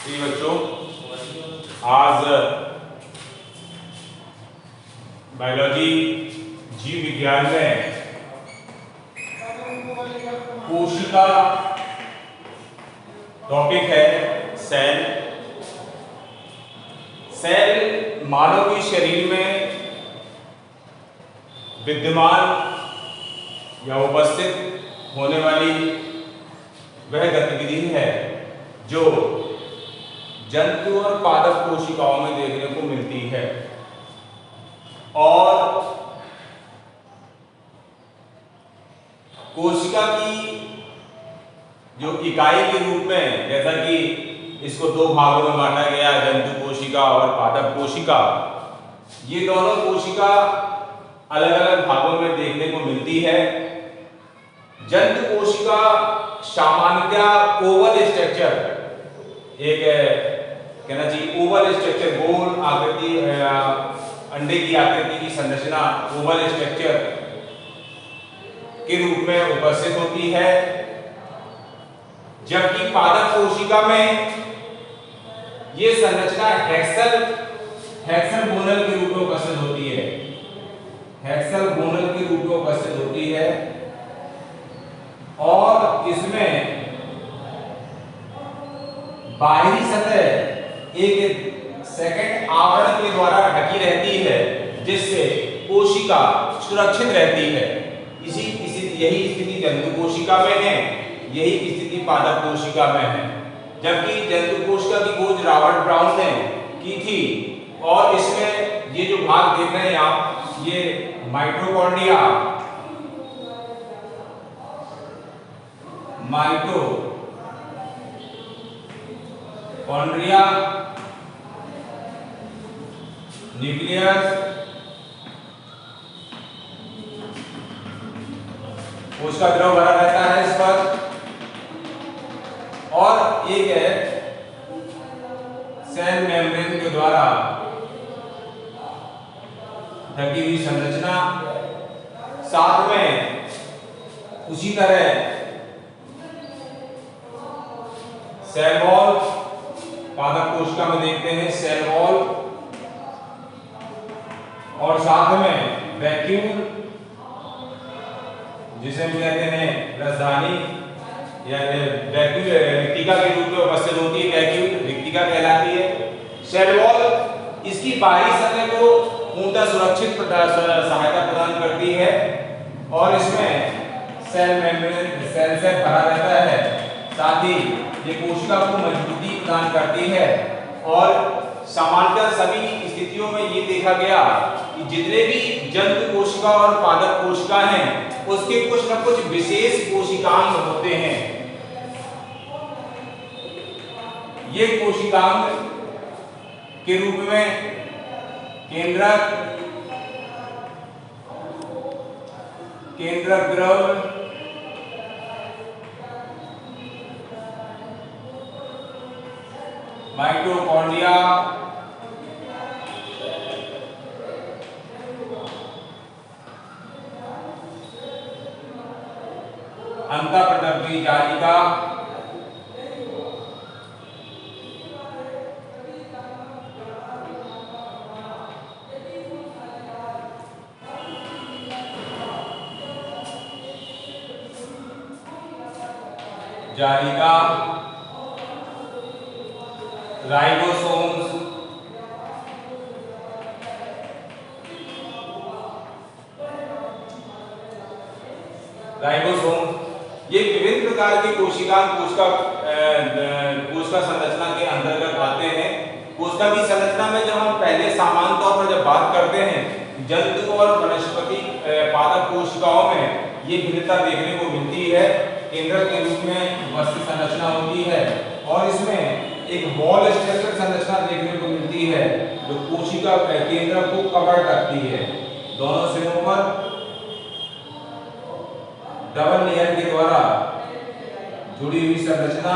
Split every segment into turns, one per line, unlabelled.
जी बच्चों, आज बायोलॉजी जीव विज्ञान में कोशिका टॉपिक है। सेल मानव के शरीर में विद्यमान या उपस्थित होने वाली वह गतिविधि है जो जंतु और पादप कोशिकाओं में देखने को मिलती है। और कोशिका की जो इकाई के रूप में, जैसा कि इसको दो भागों में बांटा गया, जंतु कोशिका और पादप कोशिका, ये दोनों कोशिका अलग अलग भागों में देखने को मिलती है। जंतु कोशिका सामान्यतः ओवल स्ट्रक्चर, एक कहना चाहिए ओवल स्ट्रक्चर, गोल आकृति, अंडे की आकृति की संरचना ओवल स्ट्रक्चर के रूप में उपस्थित होती है। जबकि पादप कोशिका में ये संरचना हेक्सागोनल के रूप में उपस्थित होती है। हेक्सागोनल के रूप में उपस्थित होती है और इसमें बाहरी सतह एक सेकंड आवरण के द्वारा ढकी रहती है, जिससे कोशिका सुरक्षित रहती है। यही स्थिति जंतु कोशिका में है, यही स्थिति पादप कोशिका में है। जबकि जंतु कोशिका की खोज रॉबर्ट ब्राउन ने की थी और इसमें ये जो भाग देख रहे हैं आप, ये माइटोकॉन्ड्रिया, न्यूक्लियस, कोशिका द्रव भरा रहता है इस पर, और एक है सेल मेम्ब्रेन के द्वारा ढकी हुई संरचना। साथ में उसी तरह सेल वॉल, पादप कोशिका में देखते हैं सेल वॉल, और साथ में वैक्यूल, जिसे हम कहते हैं राजधानी या वैक्यूल, रिक्तिका के रूप में उपस्थित होती है। वैक्यूल रिक्तिका कहलाती है। सेल वॉल इसकी बाहरी सतह को पूर्णतः सुरक्षित सहायता प्रदान करती है और इसमें सेल मेम्ब्रेन सेल से भरा रहता है। साथ ही ये कोशिका को मजबूती प्रदान करती है। और सामान्यतः सभी स्थितियों में ये देखा गया कि जितने भी जंतु कोशिका और पादप कोशिका हैं, उसके कुछ न कुछ विशेष कोशिकांग होते हैं। ये कोशिकांग के रूप में केंद्रक द्रव, माइटोकॉन्ड्रिया, अंतःप्रदर्शी जालिका, राइबोसोम्स, ये विभिन्न प्रकार के कोशिका संरचना के अंतर्गत आते हैं। कोशिका की संरचना में जब हम पहले सामान्य तौर पर जब बात करते हैं, जंतु और वनस्पति पादप कोशिकाओं में ये भिन्नता देखने को मिलती है। केंद्रक के रूप में वस्तु संरचना होती है और इसमें एक वॉल स्ट्रक्चर संरचना देखने को मिलती है जो कोशिका केंद्रक को कवर करती है। दोनों सिरों पर डबल लेयर के द्वारा जुड़ी हुई संरचना,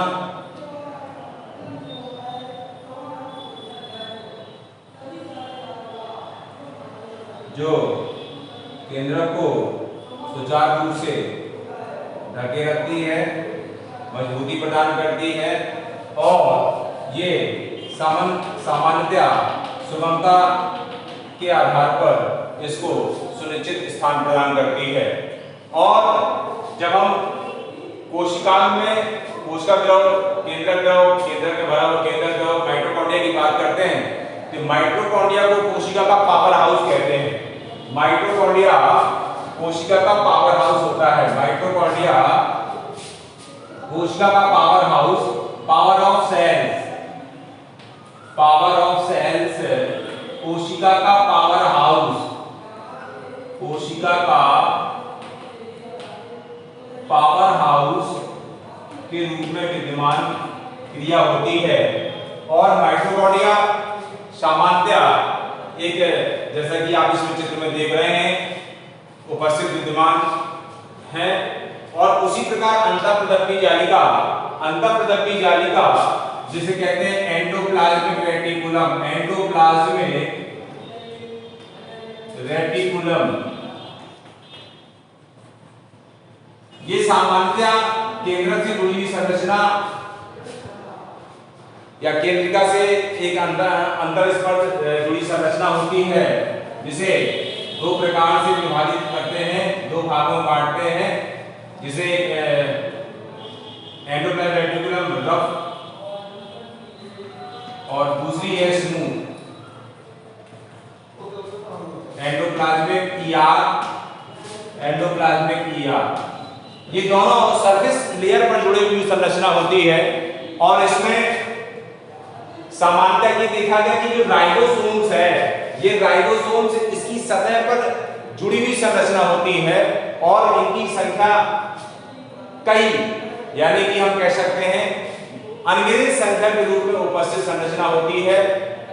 जो केंद्रक को सुचारू रूप से ढके रखती है, मजबूती प्रदान करती है और ये सामान्यतया सुगमता के आधार पर इसको सुनिश्चित स्थान प्रदान करती है। और जब हम कोशिका में कोशिका द्रव, केंद्रक द्रव, केंद्रक के भरा हुआ केंद्रक द्रव, माइटोकॉन्ड्रिया की बात करते हैं तो माइटोकॉन्ड्रिया को कोशिका का पावर हाउस कहते हैं। माइटोकॉन्ड्रिया कोशिका का पावर हाउस होता है। माइटोकॉन्ड्रिया कोशिका का powerhouse, power of cells, power of cells, कोशिका का पावर हाउस, कोशिका का पावर हाउस के रूप में विद्यमान क्रिया होती है। और माइटोकॉन्ड्रिया सामान्यतः एक, जैसा कि आप इसमें चित्र में देख रहे हैं, उपस्थित विद्यमान है। और उसी प्रकार अंतःप्रदर्भी जालिका, अंतःप्रदर्भी जालिका जिसे कहते हैं एंडोप्लाज्मिक रेटिकुलम, एंडोप्लाज्मिक रेटिकुलम, ये सामान्यतः केंद्रक से जुड़ी हुई संरचना या केंद्रिका से एक अंतरस्पर्श जुड़ी संरचना होती है, जिसे दो प्रकार से विभाजित करते हैं, दो भागों में बांटते हैं, जिसे एंडोप्लाज्मिक रेटिकुलम रफ और दूसरी है smooth. Endoplasmic ER, endoplasmic ER, ये दोनों सरफेस लेयर पर जुड़ी हुई संरचना होती है। और इसमें सामान्यतः ये देखा गया कि जो राइबोसोम्स है, ये राइबोसोम्स इसकी सतह पर जुड़ी हुई संरचना होती है और इनकी संख्या कई, यानी कि हम कह सकते हैं अनगिनत संख्या के रूप में उपस्थित संरचना होती है।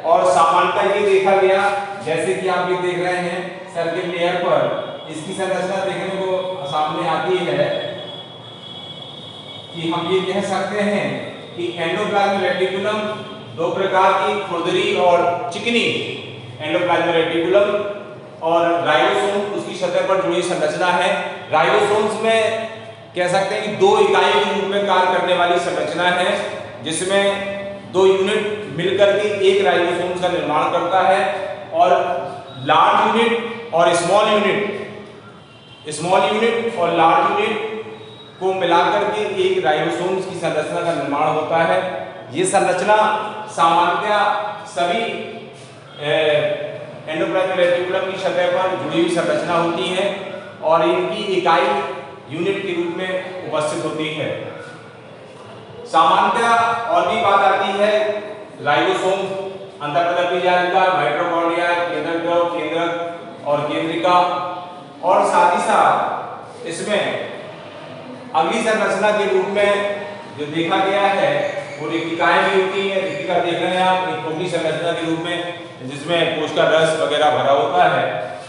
और सामान्यतः ये देखा गया, जैसे कि आप ये देख रहे हैं सर्किल लेयर पर इसकी संरचना देखने को सामने आती है कि हम ये कह सकते हैं कि एंडोप्लाज्मिक रेटिकुलम दो प्रकार की, खुरदरी और चिकनी एंडोप्लाज्मिक रेटिकुलम, और राइबोसोम उसकी सतह पर जुड़ी संरचना है। राइबोसोम्स में कह सकते हैं कि दो इकाइयों के रूप में कार्य करने वाली संरचना है, जिसमें दो यूनिट मिलकर के एक राइबोसोम का निर्माण करता है। और लार्ज यूनिट और स्मॉल यूनिट, स्मॉल यूनिट और लार्ज यूनिट को मिलाकर के एक राइबोसोम्स की संरचना का निर्माण होता है। ये संरचना सामान्यतः सभी एंडोप्लाज्मिक रेटिकुलम की सतह पर जुड़ी हुई संरचना होती है और इनकी इकाई यूनिट के रूप में उपस्थित होती है। सामान्यतः और भी बात आती है राइबोसोम, अंतःप्रदर्भी जालिका, माइटोकॉन्ड्रिया, केंद्रक द्रव, केंद्रक और केंद्रिका, और साथ ही साथ इसमें अगली संरचना के रूप में जो देखा गया है वो रिक्तिकाएं भी होती हैं। रिक्तिका देख रहे हैं आप, एक खोखली संरचना के रूप में जिसमें कोशिका रस वगैरह भरा होता है।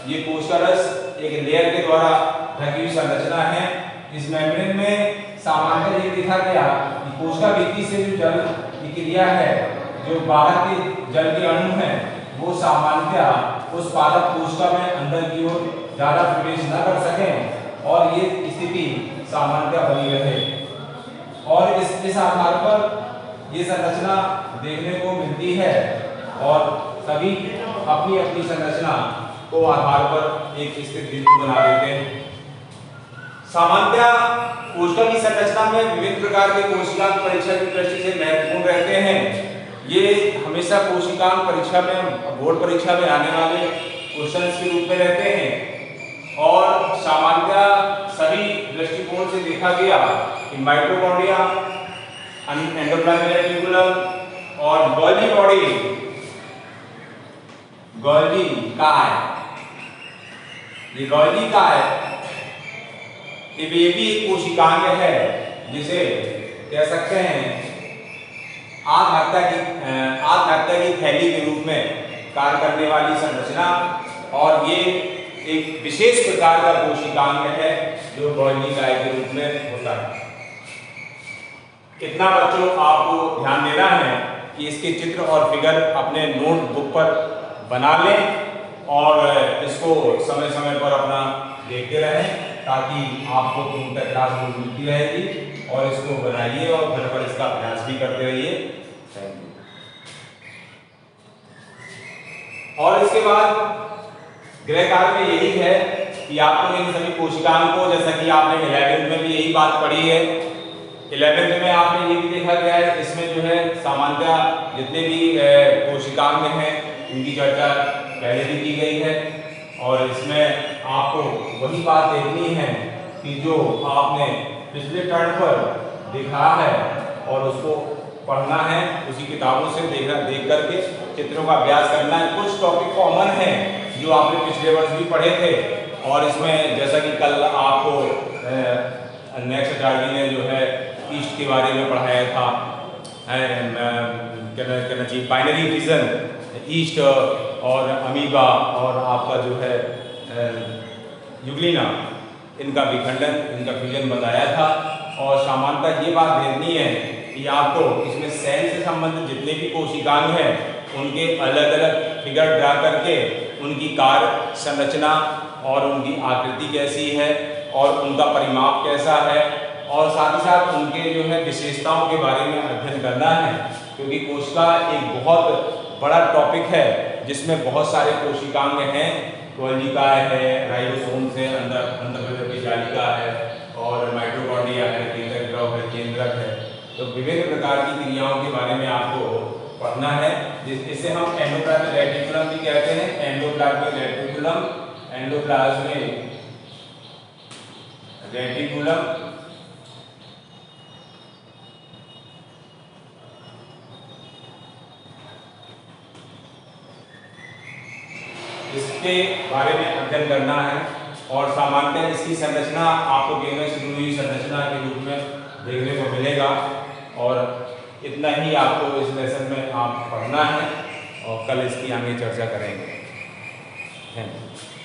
ये कोशिका रस एक लेयर के द्वारा ढकी हुई संरचना है। इस मेम्ब्रेन में सामान्यतः ये देखा गया कि कोशिका भित्ति से जो जल की क्रिया है, जो बाहर के जल के अणु हैं, वो सामान्यतः उस पादप कोशिका में अंदर की ओर ज्यादा प्रवेश न कर सकें और ये स्थिति सामान्यतः बनी रहे। और इस आधार पर ये संरचना देखने को मिलती है और सभी अपनी अपनी संरचना को आधार पर एक स्थिर बिंदु बना देते हैं। सामान्यतः कोशिका की संरचना में विभिन्न प्रकार के कोशिकांग परीक्षा की दृष्टि से महत्वपूर्ण रहते हैं। ये हमेशा कोशिकांग परीक्षा में, बोर्ड परीक्षा में आने वाले क्वेश्चंस के रूप में रहते हैं। और सामान्यतः सभी दृष्टिकोण से देखा गया कि माइटोकॉन्ड्रिया, एंडोप्लाज्मिक रेटिकुलम और गोल्गी बॉडी, गोल्गी काय, ये गोल्गी काय ये भी एक कोशिकांग है जिसे कह सकते हैं आत्महत्या की थैली के रूप में कार्य करने वाली संरचना। और ये एक विशेष प्रकार का कोशिकांग है जो गोल्गी काय के रूप में होता है। इतना बच्चों आपको ध्यान देना है कि इसके चित्र और फिगर अपने नोटबुक पर बना लें और इसको समय समय पर अपना देखते रहें ताकि आपको पूर्णतः क्लास मिलती रहेगी। और इसको बनाइए और घर पर इसका अभ्यास भी करते रहिए। Thank you. और इसके बाद गृह कार्य में यही है कि आपको इन सभी कोशिकाओं को, जैसा कि आपने 11th में भी यही बात पढ़ी है, 11th में आपने ये भी देखा गया है, इसमें जो है सामान्यतः जितने भी कोशिकांग हैं इनकी चर्चा पहले भी की गई है। और इसमें आपको वही बात देखनी है कि जो आपने पिछले टर्न पर देखा है और उसको पढ़ना है, उसी किताबों से देख करके चित्रों का अभ्यास करना है। कुछ टॉपिक कॉमन हैं जो आपने पिछले वर्ष भी पढ़े थे, और इसमें जैसा कि कल आपको नेक्स्ट आचार्य ने जो है ईस्ट के बारे में पढ़ाया था, कहना चाहिए बाइनरी फिजन, ईस्ट और अमीबा और आपका जो है यूग्लिना, इनका विखंडन, इनका फिजन बताया था। और सामान्यतः ये बात देखनी है कि आपको इसमें सेल से संबंधित जितने भी कोशिकांग हैं उनके अलग अलग फिगर ड्रा करके उनकी कार्य संरचना और उनकी आकृति कैसी है और उनका परिमाप कैसा है, और साथ ही साथ उनके जो है विशेषताओं के बारे में अध्ययन करना है। क्योंकि कोशिका एक बहुत बड़ा टॉपिक है जिसमें बहुत सारे कोशिकांग हैं, कोशिकाएं है, राइबोसोम से अंदर की जालिका है, और माइटोकॉन्ड्रिया है, केंद्रक द्रव है, केंद्रक है। तो विभिन्न प्रकार की क्रियाओं के बारे में आपको पढ़ना है, जिससे हम एंडोप्लाज्मिक रेटिकुलम भी कहते हैं। एंडोप्लाज्मिक रेटिकुलम, एंडोप्लाज्मिक रेटिकुलम इसके बारे में अध्ययन करना है। और सामान्यतः इसकी संरचना आपको केवल शुरू हुई संरचना के रूप में देखने को मिलेगा, और इतना ही आपको इस लेसन में आप पढ़ना है, और कल इसकी आगे चर्चा करेंगे। Thank you.